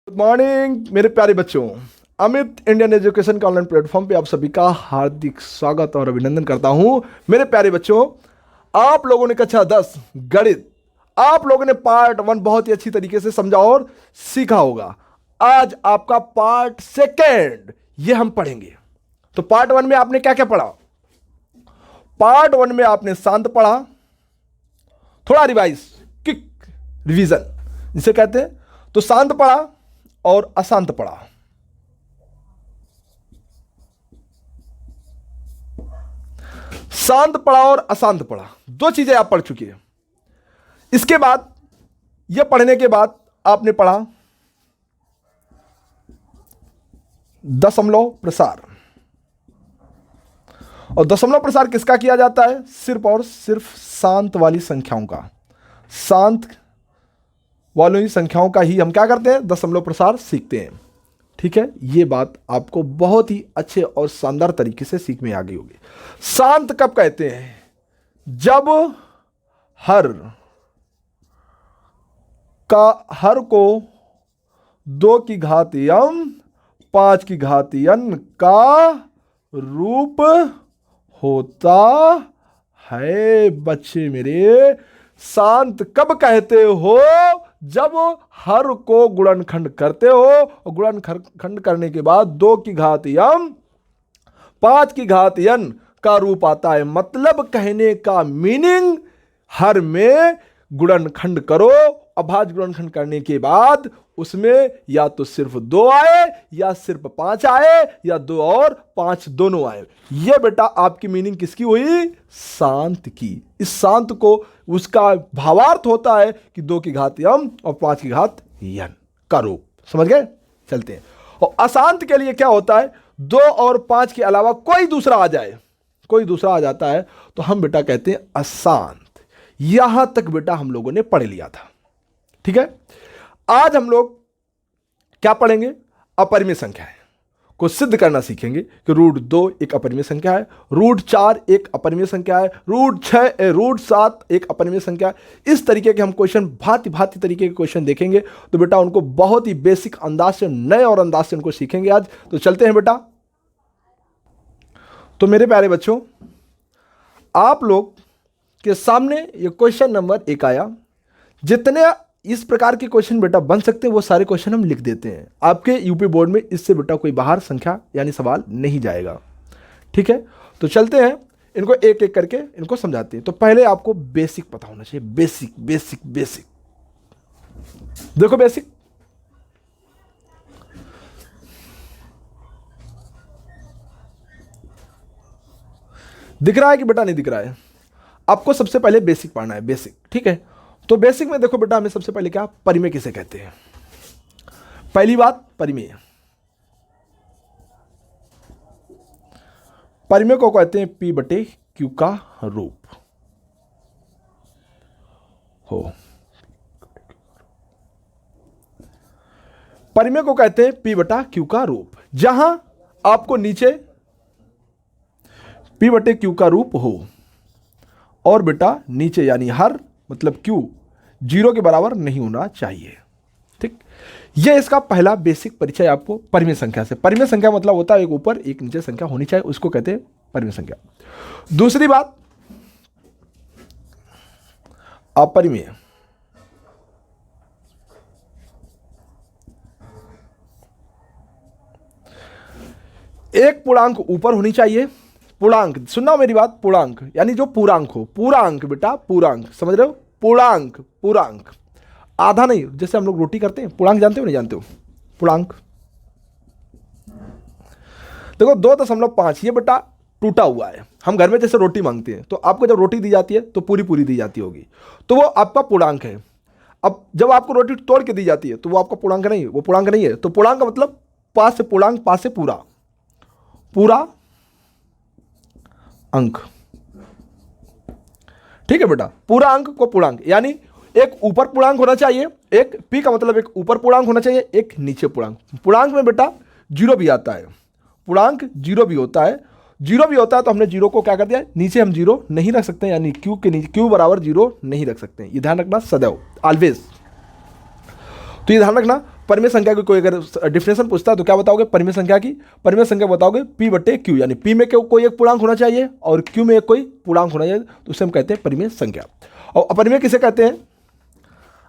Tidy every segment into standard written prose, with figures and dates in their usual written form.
Good morning मेरे प्यारे बच्चों। अमित इंडियन एजुकेशन के ऑनलाइन प्लेटफॉर्म पे आप सभी का हार्दिक स्वागत और अभिनंदन करता हूं। मेरे प्यारे बच्चों, आप लोगों ने कक्षा 10 गणित, आप लोगों ने पार्ट 1 बहुत ही अच्छी तरीके से समझा और सीखा होगा। आज आपका पार्ट 2 ये हम पढ़ेंगे। तो पार्ट 1 में आपने क्या क्या पढ़ा? पार्ट 1 में आपने शांत पढ़ा, थोड़ा रिवाइज, क्विक रिवीजन जिसे कहते हैं। तो शांत पढ़ा और अशांत पढ़ा। शांत पढ़ा और अशांत पढ़ा, दो चीजें आप पढ़ चुकी हैं। इसके बाद यह पढ़ने के बाद आपने पढ़ा दशमलव प्रसार। और दशमलव प्रसार किसका किया जाता है? सिर्फ और सिर्फ शांत वाली संख्याओं का। शांत वाली संख्याओं का ही हम क्या करते हैं? दशमलव प्रसार सीखते हैं। ठीक है, ये बात आपको बहुत ही अच्छे और शानदार तरीके से सीख में आ गई होगी। शांत कब कहते हैं? जब हर को 2 की घात यम 5 की घात n का रूप होता है। बच्चे मेरे, शांत कब कहते हो? जब हर को गुणनखंड करते हो और गुणनखंड करने के बाद 2 की घात यम 5 की घात n का रूप आता है। मतलब कहने का मीनिंग, हर में गुणनखंड करो, अभाज्य गुणनखंड करने के बाद उसमें या तो सिर्फ 2 आए या सिर्फ 5 आए या 2 और 5 दोनों आए। ये बेटा आपकी मीनिंग किसकी हुई? शांत की। इस शांत को उसका भावार्थ होता है कि 2 की घात यम और 5 की घात n का रूप। समझ गए? चलते हैं। और अशांत के लिए क्या होता है? 2 और 5 के अलावा कोई दूसरा आ जाए, कोई दूसरा आ जाता है तो हम बेटा कहते हैं अशांत। यहां तक बेटा हम लोगों ने पढ़ लिया था। ठीक है, आज हम लोग क्या पढ़ेंगे? अपरिमेय संख्याएं को सिद्ध करना सीखेंगे कि √2 एक अपरिमेय संख्या है, √4 एक अपरिमेय संख्या है, √7 एक अपरिमेय संख्या है। इस तरीके के हम क्वेश्चन, भांति भांति तरीके के क्वेश्चन देखेंगे। तो बेटा उनको बहुत ही बेसिक अंदाज से, नए और अंदाज से उनको सीखेंगे आज। तो चलते हैं बेटा। तो मेरे प्यारे बच्चों, आप लोग के सामने ये क्वेश्चन नंबर 1 आया। जितने इस प्रकार के क्वेश्चन बेटा बन सकते हैं वो सारे क्वेश्चन हम लिख देते हैं। आपके यूपी बोर्ड में इससे बेटा कोई बाहर संख्या यानी सवाल नहीं जाएगा। ठीक है, तो चलते हैं, इनको एक एक करके इनको समझाते हैं। तो पहले आपको बेसिक पता होना चाहिए। बेसिक बेसिक बेसिक देखो, बेसिक दिख रहा है कि बेटा नहीं दिख रहा है? आपको सबसे पहले बेसिक पढ़ना है, बेसिक। ठीक है, तो बेसिक में देखो बेटा, हमें सबसे पहले क्या, परिमेय किसे कहते हैं? पहली बात, परिमेय परिमेय को कहते हैं P/Q का रूप हो। परिमेय को कहते हैं P/Q का रूप, जहां आपको नीचे P/Q का रूप हो और बेटा नीचे यानी हर, मतलब Q 0 के बराबर नहीं होना चाहिए। ठीक, यह इसका पहला बेसिक परिचय आपको परिमेय संख्या से। परिमेय संख्या मतलब होता है एक ऊपर एक नीचे संख्या होनी चाहिए, उसको कहते हैं परिमेय संख्या। दूसरी बात, अपरिमेय। एक पूर्णांक ऊपर होनी चाहिए। पूर्णांक, सुनना मेरी बात, पूर्णांक यानी जो पूर्णांक हो। पूर्णांक बेटा, पूर्णांक, समझ रहे हो? पूर्णांक, पूर्णांक, आधा नहीं। जैसे हम लोग रोटी करते हैं, पूर्णांक जानते हो नहीं जानते हो? पूर्णांक देखो 2.5 ये बेटा टूटा हुआ है। हम घर में जैसे रोटी मांगते हैं तो आपको जब रोटी दी जाती है तो पूरी पूरी दी जाती होगी, तो वो आपका पूर्णांक है। अब जब आपको रोटी तोड़ के दी जाती है तो वो आपका पूर्णांक नहीं, वो पूर्णांक नहीं है। तो पूर्णांक मतलब पास से पूर्णांक, पास से पूरा, पूरा अंक। ठीक है बेटा, पूरा अंक को पूर्णांक, यानी एक ऊपर पूर्णांक होना चाहिए, एक P का मतलब एक ऊपर पूर्णांक होना चाहिए, एक नीचे पूर्णांक। पूर्णांक में बेटा 0 भी आता है, पूर्णांक 0 भी होता है। 0 भी होता है तो हमने 0 को क्या कर दिया, नीचे हम 0 नहीं रख सकते, यानी Q के नीचे Q बराबर 0 नहीं रख सकते। ये ध्यान रखना सदैव, ऑलवेज। तो ये ध्यान रखना। परिमेय संख्या की कोई अगर डिफिनेशन पूछता है तो क्या बताओगे परिमेय संख्या की? परिमेय संख्या बताओगे P बटे Q, यानी P में कोई एक पूर्णांक होना चाहिए और Q में कोई पूर्णांक होना चाहिए, तो उसे हम कहते हैं परिमेय संख्या। और अपरिमेय किसे कहते हैं?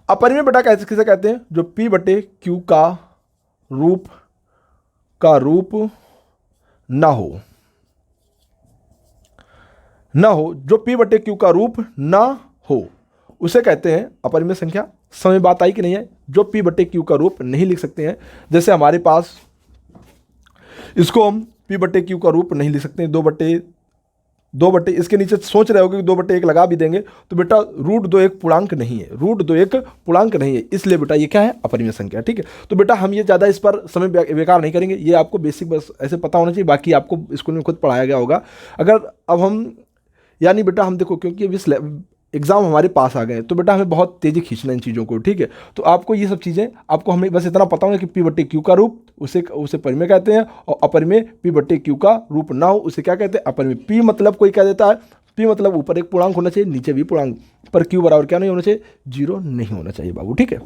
अपरिमेय बेटा किसे कहते हैं? जो P बटे Q का रूप ना हो, जो P बटे Q का रूप ना हो उसे कहते हैं अपरिमेय संख्या। समझ बात आई कि नहीं है? जो P बटे Q का रूप नहीं लिख सकते हैं, जैसे हमारे पास इसको हम P बटे Q का रूप नहीं लिख सकते हैं, दो बटे इसके नीचे सोच रहे होगे कि 2/1 लगा भी देंगे तो बेटा √2 एक पूर्णांक नहीं है, √2 एक पूर्णांक नहीं है, इसलिए बेटा ये क्या है? अपरिमेय संख्या। ठीक है, तो बेटा हम ये ज़्यादा इस पर समय बेकार नहीं करेंगे, ये आपको बेसिक बस ऐसे पता होना चाहिए, बाकी आपको स्कूल में खुद पढ़ाया गया होगा। अगर अब हम यानी बेटा हम देखो, क्योंकि अभी एग्ज़ाम हमारे पास आ गए तो बेटा हमें बहुत तेज़ी खींचना इन चीज़ों को। ठीक है, तो आपको ये सब चीज़ें आपको हमें बस इतना पता होगा कि P बटे Q का रूप उसे परिमेय कहते हैं, और अपरिमेय P बटे Q का रूप ना हो उसे क्या कहते हैं? अपरिमेय। P मतलब कोई कह देता है, P मतलब ऊपर एक पूर्णांक होना चाहिए, नीचे भी पूर्णांक, पर Q बराबर क्या नहीं होना चाहिए? 0 नहीं होना चाहिए बाबू। ठीक है,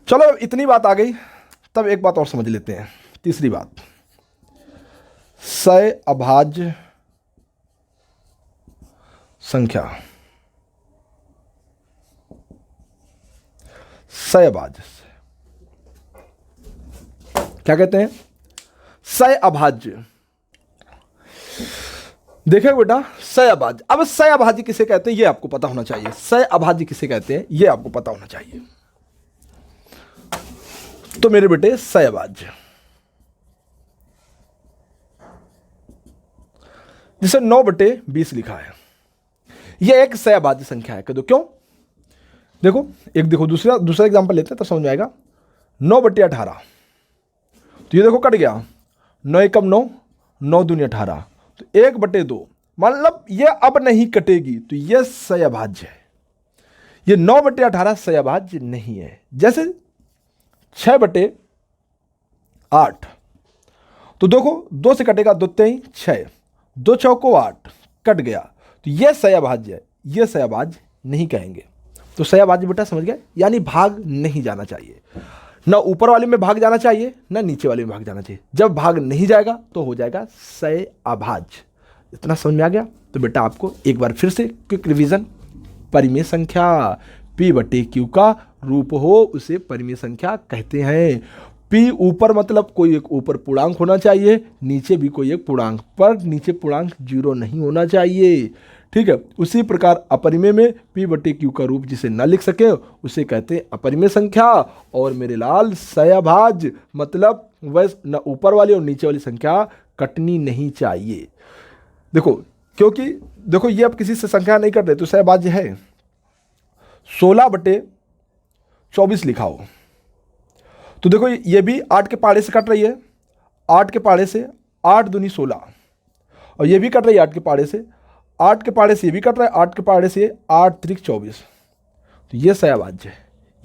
चलो इतनी बात आ गई, तब एक बात और समझ लेते हैं, तीसरी बात, सहअभाज्य संख्या। सहअभाज्य क्या कहते हैं? सहअभाज्य। देखिए बेटा सहअभाज्य, अब सहअभाज्य किसे कहते हैं ये आपको पता होना चाहिए। सहअभाज्य किसे कहते हैं ये आपको पता होना चाहिए। तो मेरे बेटे सहअभाज्य जिसे 9/20 लिखा है, यह एक सहअभाज्य संख्या है। कह दो क्यों? देखो दूसरा एग्जांपल लेते हैं तब समझ में आएगा। 9/18, तो ये देखो कट गया, 9 एकम 9, 9 दूनी 18, तो 1/2, मतलब ये अब नहीं कटेगी, तो ये सहअभाज्य है। ये 9/18 सहअभाज्य नहीं है। जैसे 6/8, तो देखो 2 से कटेगा, 2 3 6, 2 चौको 8, कट गया, तो यह सहअभाज्य है, यह सहअभाज्य नहीं कहेंगे। तो सहअभाज्य बेटा समझ गए, यानी भाग नहीं जाना चाहिए, ना ऊपर वाले में भाग जाना चाहिए ना नीचे वाले में भाग जाना चाहिए। जब भाग नहीं जाएगा तो हो जाएगा सहअभाज्य। इतना समझ में आ गया? तो बेटा आपको एक बार फिर से क्विक रिवीजन, परिमेय संख्या P बटे Q का रूप हो उसे परिमेय संख्या कहते हैं। P ऊपर मतलब कोई एक ऊपर पूर्णांक होना चाहिए, नीचे भी कोई एक पूर्णांक, पर नीचे पूर्णांक 0 नहीं होना चाहिए। ठीक है, उसी प्रकार अपरिमेय में P बटे Q का रूप जिसे न लिख सके उसे कहते हैं अपरिमेय संख्या। और मेरे लाल सहअभाज्य मतलब वह न ऊपर वाली और नीचे वाली संख्या कटनी नहीं चाहिए। देखो, क्योंकि देखो ये अब किसी से संख्या नहीं कट रहे तो सहअभाज्य है। 16/24 लिखा हो तो देखो ये भी 8 के पहाड़े से कट रही है, 8 के पहाड़े से 8 दूनी 16, और ये भी कट रही है 8 के पहाड़े से, 8 के पहाड़े से ये भी कट रहा है, 8 के पहाड़े से 8 त्रिक 24, तो ये सहअभाज्य है,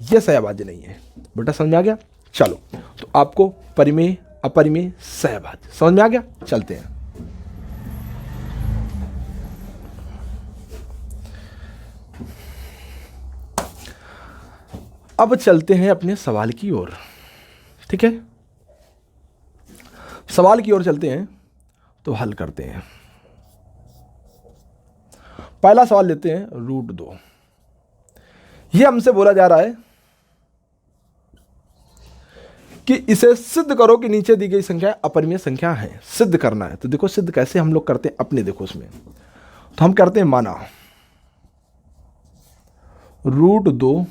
ये सहअभाज्य नहीं है। बेटा समझ में आ गया? चलो, तो आपको परिमेय अपरिमेय सहअभाज्य समझ में आ गया। चलते हैं अब चलते हैं अपने सवाल की ओर। ठीक है, सवाल की ओर चलते हैं तो हल करते हैं। पहला सवाल लेते हैं √2। यह हमसे बोला जा रहा है कि इसे सिद्ध करो कि नीचे दी गई संख्या अपरिमेय संख्या है। सिद्ध करना है, तो देखो सिद्ध कैसे हम लोग करते हैं अपने, देखो उसमें तो हम करते हैं माना √2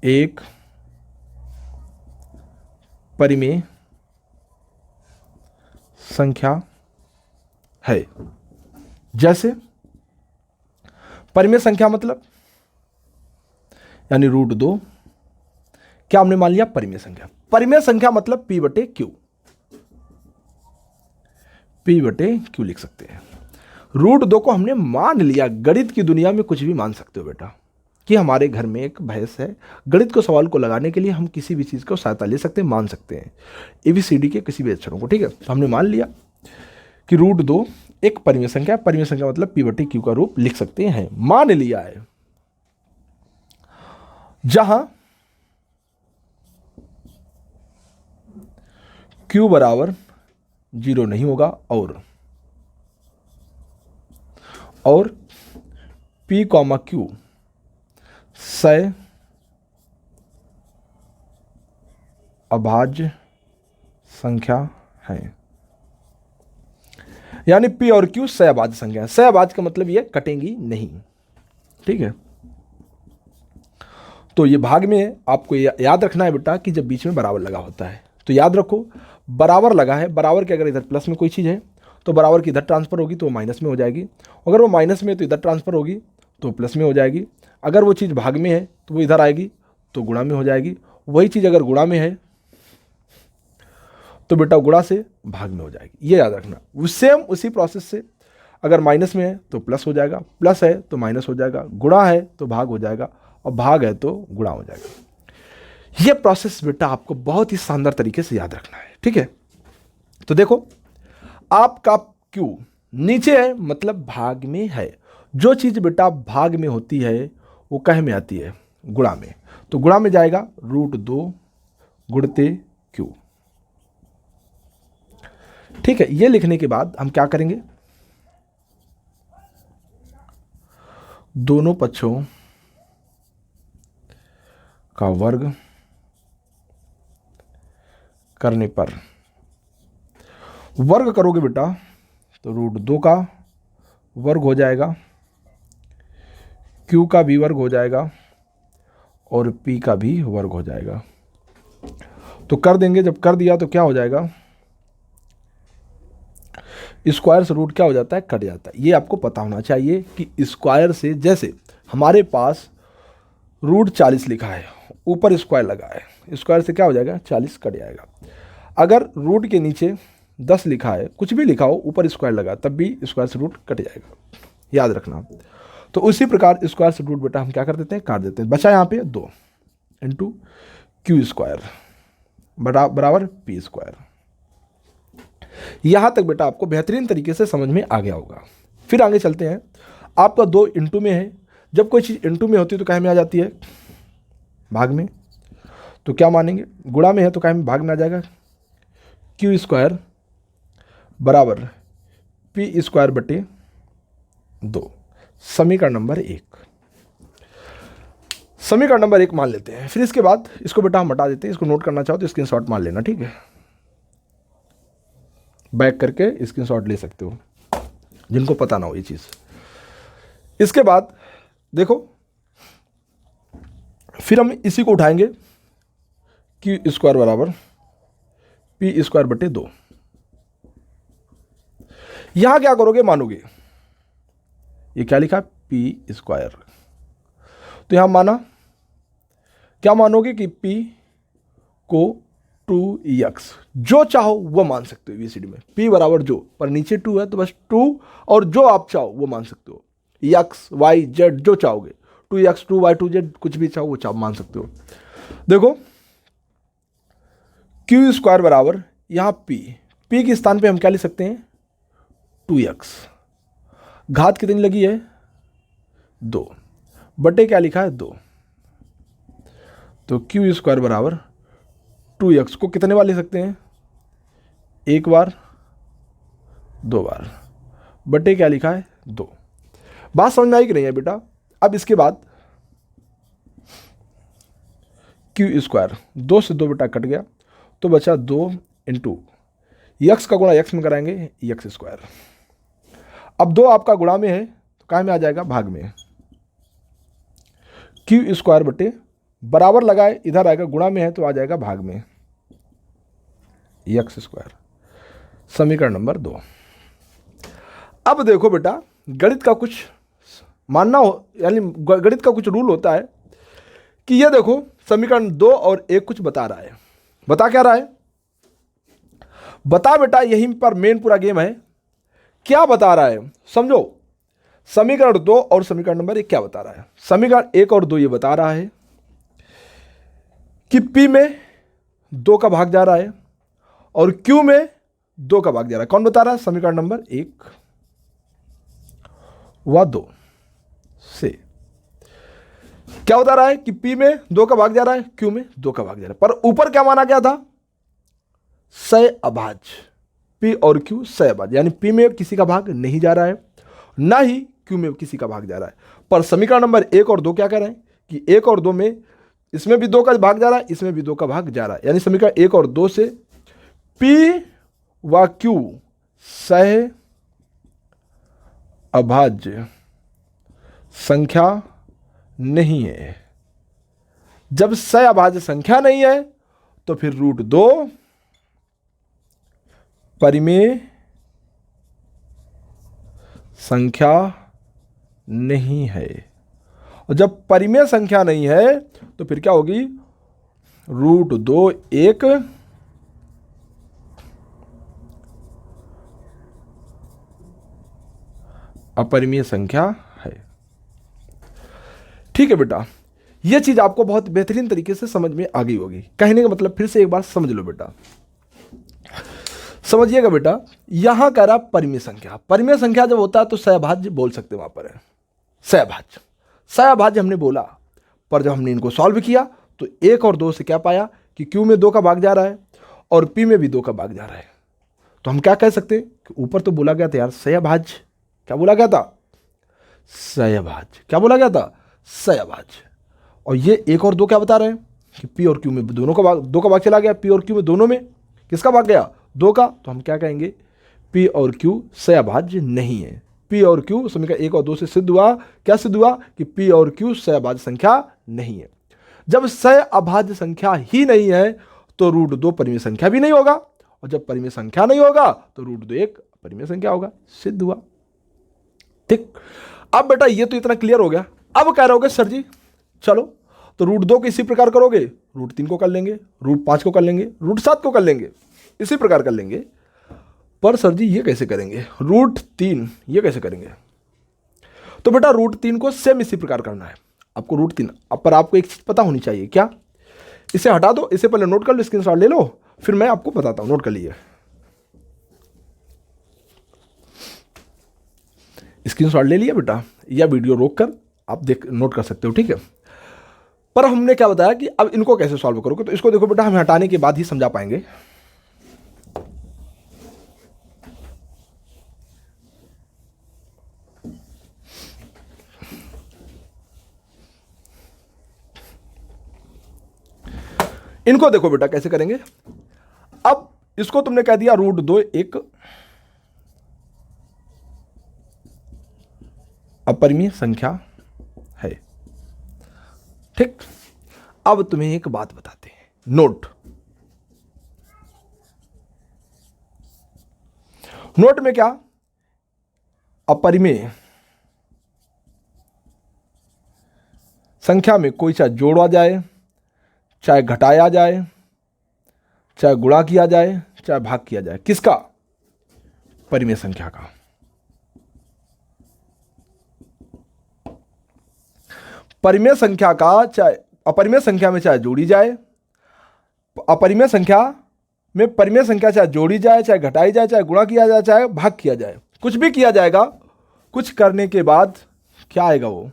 एक परिमेय संख्या है। जैसे परिमेय संख्या मतलब यानी √2 क्या हमने मान लिया? परिमेय संख्या। परिमेय संख्या मतलब P बटे Q, P बटे Q लिख सकते हैं। √2 को हमने मान लिया। गणित की दुनिया में कुछ भी मान सकते हो बेटा, कि हमारे घर में एक भैंस है, गणित को सवाल को लगाने के लिए हम किसी भी चीज़ को सहायता ले सकते हैं, मान सकते हैं ABCD के किसी भी अक्षरों को। ठीक है, तो हमने मान लिया कि √2 एक परिमेय संख्या, परिमेय संख्या मतलब P बटे Q का रूप लिख सकते हैं, मान लिया है। जहां Q बराबर 0 नहीं होगा और P कॉमा Q सह अभाज्य संख्या है। यानी P और Q सह अभाज्य संख्या है। सह अभाज्य का मतलब ये कटेंगी नहीं, ठीक है। तो ये भाग में आपको याद रखना है बेटा कि जब बीच में बराबर लगा होता है तो याद रखो बराबर लगा है, बराबर के अगर इधर प्लस में कोई चीज़ है तो बराबर की इधर ट्रांसफर होगी तो वो माइनस में हो जाएगी, अगर वो माइनस में है तो इधर ट्रांसफर होगी तो प्लस में हो जाएगी, अगर वो चीज़ भाग में है तो वो इधर आएगी तो गुणा में हो जाएगी, वही चीज़ अगर गुणा में है तो बेटा गुणा से भाग में हो जाएगी। ये याद रखना। सेम उसी प्रोसेस से अगर माइनस में है तो प्लस हो जाएगा, प्लस है तो माइनस हो जाएगा, गुणा है तो भाग हो जाएगा और भाग है तो गुणा हो जाएगा। ये प्रोसेस बेटा आपको बहुत ही शानदार तरीके से याद रखना है, ठीक है। तो देखो आपका Q नीचे है मतलब भाग में है। जो चीज बेटा भाग में होती है वो कह में आती है, गुणा में। तो गुणा में जाएगा √2 गुणते Q, ठीक है। ये लिखने के बाद हम क्या करेंगे, दोनों पक्षों का वर्ग करने पर, वर्ग करोगे बेटा तो √2 का वर्ग हो जाएगा, Q का भी वर्ग हो जाएगा और P का भी वर्ग हो जाएगा। तो कर देंगे, जब कर दिया तो क्या हो जाएगा, स्क्वायर से रूट क्या हो जाता है, कट जाता है। ये आपको पता होना चाहिए कि स्क्वायर से, जैसे हमारे पास √40 लिखा है, ऊपर स्क्वायर लगा है, स्क्वायर से क्या हो जाएगा 40 कट जाएगा। अगर रूट के नीचे 10 लिखा है, कुछ भी लिखा हो, ऊपर स्क्वायर लगा, तब भी स्क्वायर से रूट कट जाएगा, याद रखना। तो उसी प्रकार स्क्वायर से रूट बेटा हम क्या कर देते हैं, काट देते हैं। बचा यहाँ पे 2 × Q² बराबर P²। यहां तक बेटा आपको बेहतरीन तरीके से समझ में आ गया होगा। फिर आगे चलते हैं। आपका 2 × में है, जब कोई चीज़ × में होती है तो क्या में आ जाती है, भाग में। तो क्या मानेंगे, गुणा में है तो क्या में भाग में आ जाएगा, Q² बराबर P²/2। समीकरण नंबर 1, समीकरण नंबर 1 मान लेते हैं। फिर इसके बाद इसको बेटा हम हटा देते हैं। इसको नोट करना चाहो तो स्क्रीनशॉट मान लेना, ठीक है। बैक करके स्क्रीनशॉट ले सकते हो जिनको पता ना हो ये चीज़। इसके बाद देखो फिर हम इसी को उठाएंगे, Q² बराबर P²/2। यहां क्या करोगे, मानोगे ये क्या लिखा P²। तो यहां माना, क्या मानोगे कि P को 2x, जो चाहो वो मान सकते हो ABCD में। P बराबर जो, पर नीचे 2 है तो बस 2, और जो आप चाहो वो मान सकते हो, x y z जो चाहोगे, 2x 2y 2z कुछ भी चाहो वो चाहो मान सकते हो। देखो Q² बराबर यहां P के स्थान पे हम क्या लिख सकते हैं, 2x, घात कितनी लगी है 2, बटे क्या लिखा है 2। तो Q² बराबर 2x को कितने बार लिख सकते हैं, 1 बार 2 बार, बटे क्या लिखा है 2। बात समझ में आई कि नहीं है बेटा। अब इसके बाद Q², 2 से 2 बेटा कट गया तो बचा 2 × x का गुणा x में कराएंगे x²। अब 2 आपका गुणा में है तो काय में आ जाएगा, भाग में। Q² बटे बराबर लगाए, इधर आएगा, गुणा में है तो आ जाएगा भाग में x²। समीकरण नंबर 2। अब देखो बेटा गणित का कुछ मानना हो, यानी गणित का कुछ रूल होता है कि ये देखो समीकरण 2 और 1 कुछ बता रहा है। बता क्या रहा है, बता बेटा, यहीं पर मेन पूरा गेम है। क्या बता रहा है समझो, समीकरण 2 और समीकरण नंबर 1 क्या बता रहा है। समीकरण 1 और 2 ये बता रहा है कि P में 2 का भाग जा रहा है और Q में 2 का भाग जा रहा है। कौन बता रहा है, समीकरण नंबर 1 व 2 से। क्या बता रहा है कि P में 2 का भाग जा रहा है, Q में 2 का भाग जा रहा है, पर ऊपर क्या माना गया था, सह अभाज्य। P और Q सह अभाज्य, यानी P में किसी का भाग नहीं जा रहा है, ना ही Q में किसी का भाग जा रहा है। पर समीकरण नंबर 1 और 2 क्या कह रहे हैं कि 1 और 2 में इसमें भी 2 का भाग जा रहा है, इसमें भी 2 का भाग जा रहा है, यानी समीकरण 1 और 2 से P व Q सह अभाज्य संख्या नहीं है। जब सह अभाज्य संख्या नहीं है तो फिर √2 परिमेय संख्या नहीं है, और जब परिमेय संख्या नहीं है तो फिर क्या होगी, √2 एक अपरिमेय संख्या है। ठीक है बेटा, यह चीज आपको बहुत बेहतरीन तरीके से समझ में आ गई होगी। कहने का मतलब फिर से एक बार समझ लो बेटा, समझिएगा बेटा। यहां कह रहा परिमेय संख्या, परिमेय संख्या जब होता है तो सहभाज्य बोल सकते, वहां पर है सहभाज्य, सहभाज्य हमने बोला, पर जब हमने इनको सॉल्व किया तो 1 और 2 से क्या पाया कि Q में 2 का भाग जा रहा है और P में भी 2 का भाग जा रहा है, तो हम क्या कह सकते हैं कि ऊपर तो बोला गया था यार सहभाज्य, क्या बोला गया था, सहभाज्य, क्या बोला गया था, सहभाज्य। और ये 1 और 2 क्या बता रहे हैं कि P और Q में दोनों का भाग, 2 का भाग चला गया, P और Q में दोनों में किसका भाग गया, 2 का, तो हम क्या कहेंगे, P और Q सहभाज्य नहीं है। P और Q समीकरण 1 और 2 से सिद्ध हुआ, क्या सिद्ध हुआ कि P और Q सहभाज्य संख्या नहीं है। जब सहअभाज्य संख्या ही नहीं है तो √2 परिमेय संख्या भी नहीं होगा, और जब परिमेय संख्या नहीं होगा तो √2 एक परिमेय संख्या होगा, सिद्ध हुआ। ठीक, अब बेटा ये तो इतना क्लियर हो गया। अब कह रहे होगे सर जी चलो तो √2 को इसी प्रकार करोगे, √3 को कर लेंगे, √5 को कर लेंगे, √7 को कर लेंगे, इसी प्रकार कर लेंगे। पर सर जी ये कैसे करेंगे, √3 ये कैसे करेंगे, तो बेटा √3 को सेम इसी प्रकार करना है आपको, √3। अब पर आपको एक चीज पता होनी चाहिए, क्या, इसे हटा दो, इसे पहले नोट कर लो, स्क्रीनशॉट ले लो, फिर मैं आपको बताता हूं, नोट कर लीजिए, स्क्रीनशॉट ले लिया बेटा, या वीडियो रोक कर आप देख नोट कर सकते हो, ठीक है। पर हमने क्या बताया कि अब इनको कैसे सॉल्व करोगे, तो इसको देखो बेटा, हम हटाने के बाद ही समझा पाएंगे। इनको देखो बेटा कैसे करेंगे। अब इसको तुमने कह दिया √2 एक अपरिमेय संख्या है, ठीक। अब तुम्हें एक बात बताते हैं, नोट में क्या, अपरिमेय संख्या में कोई चाहे जोड़ा जाए, चाहे घटाया जाए, चाहे गुणा किया जाए, चाहे भाग किया जाए, किसका, परिमेय संख्या का। परिमेय संख्या का चाहे अपरिमेय संख्या में चाहे जोड़ी जाए, अपरिमेय संख्या में परिमेय संख्या चाहे जोड़ी जाए, चाहे घटाई जाए, चाहे गुणा किया जाए, चाहे भाग किया जाए, कुछ भी किया जाएगा, कुछ करने के बाद क्या आएगा, वो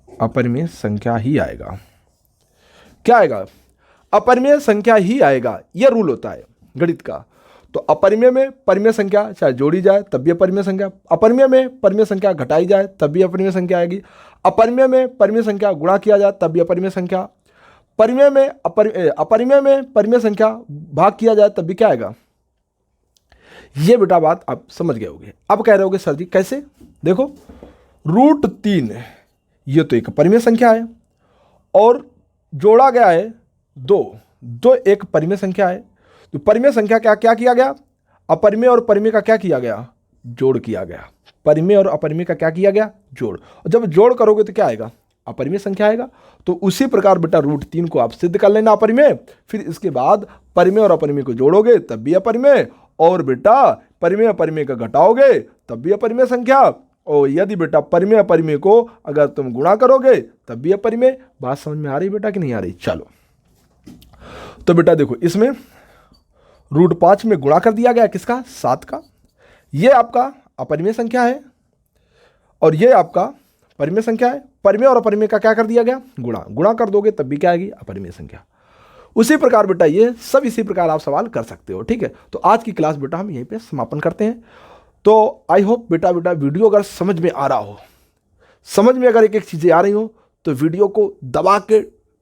अपरिमेय संख्या ही आएगा। क्या आएगा, अपरिमेय संख्या ही आएगा, यह रूल होता है गणित का। तो अपरिमेय में परिमेय संख्या चाहे जोड़ी जाए तब भी अपरिमेय संख्या, अपरिमेय में परिमेय संख्या घटाई जाए तब भी अपरिमेय संख्या आएगी, अपरिमेय में परिमेय संख्या गुणा किया जाए तब भी अपरिमेय संख्या, परिमेय में अपरिमेय में परिमेय संख्या भाग किया जाए तब भी क्या आएगा। ये बेटा बात आप समझ गए होंगे। अब कह रहे होगे सर जी कैसे, देखो √3 ये तो एक परिमेय संख्या है और जोड़ा गया है 2 एक परिमेय संख्या है, तो परिमेय संख्या क्या क्या किया गया, अपरिमेय और परिमेय का क्या किया गया, जोड़ किया गया। परिमेय और अपरिमेय का क्या किया गया, जोड़। और जब जोड़ करोगे तो क्या आएगा, अपरिमेय संख्या आएगा। तो उसी प्रकार बेटा √3 को आप सिद्ध कर लेना अपरिमेय, फिर इसके बाद परिमेय और अपरिमेय को जोड़ोगे तब भी अपरिमेय, और बेटा परिमेय अपरिमेय का घटाओगे तब भी अपरिमेय संख्या, और यदि बेटा परिमेय अपरिमेय को अगर तुम गुणा करोगे तब भी अपरिमेय। बात समझ में आ रही बेटा कि नहीं आ रही, चलो तो बेटा देखो इसमें √5 में गुणा कर दिया गया किसका, 7 का, ये आपका अपरिमेय संख्या है और ये आपका परिमेय संख्या है। परिमेय और अपरिमेय का क्या कर दिया गया, गुणा। गुणा कर दोगे तब भी क्या आएगी, अपरिमेय संख्या। उसी प्रकार बेटा ये सब इसी प्रकार आप सवाल कर सकते हो। ठीक है, तो आज की क्लास बेटा हम यहीं पे समापन करते हैं। तो आई होप बेटा वीडियो अगर समझ में आ रहा हो, समझ में अगर एक एक चीज़ें आ रही हो तो वीडियो को दबा के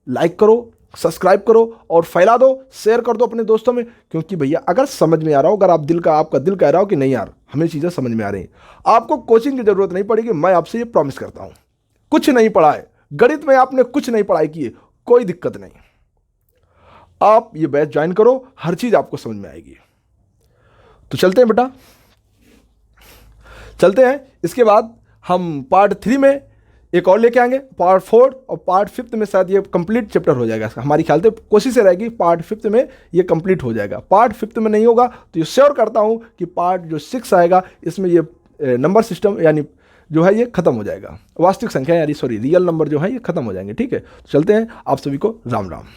लाइक करो, सब्सक्राइब करो और फैला दो, शेयर कर दो अपने दोस्तों में। क्योंकि भैया अगर समझ में आ रहा हो, अगर आपका दिल कह रहा हो कि नहीं यार हमें चीज़ें समझ में आ रही हैं, आपको कोचिंग की जरूरत नहीं पड़ेगी। मैं आपसे ये प्रॉमिस करता हूँ, कुछ नहीं पढ़ा है गणित में, आपने कुछ नहीं पढ़ाई की है, कोई दिक्कत नहीं, आप ये बैच ज्वाइन करो, हर चीज़ आपको समझ में आएगी। तो चलते हैं बेटा, चलते हैं। इसके बाद हम पार्ट 3 में एक और लेके आएंगे, पार्ट 4 और पार्ट 5 में शायद ये कंप्लीट चैप्टर हो जाएगा। हमारी ख्याल से कोशिश रहेगी पार्ट 5 में ये कंप्लीट हो जाएगा। पार्ट 5 में नहीं होगा तो ये श्योर करता हूँ कि पार्ट जो 6 आएगा इसमें ये नंबर सिस्टम यानी जो है ये खत्म हो जाएगा, वास्तविक संख्या यानी रियल नंबर जो है ये खत्म हो जाएंगे। ठीक है, चलते हैं, आप सभी को राम राम।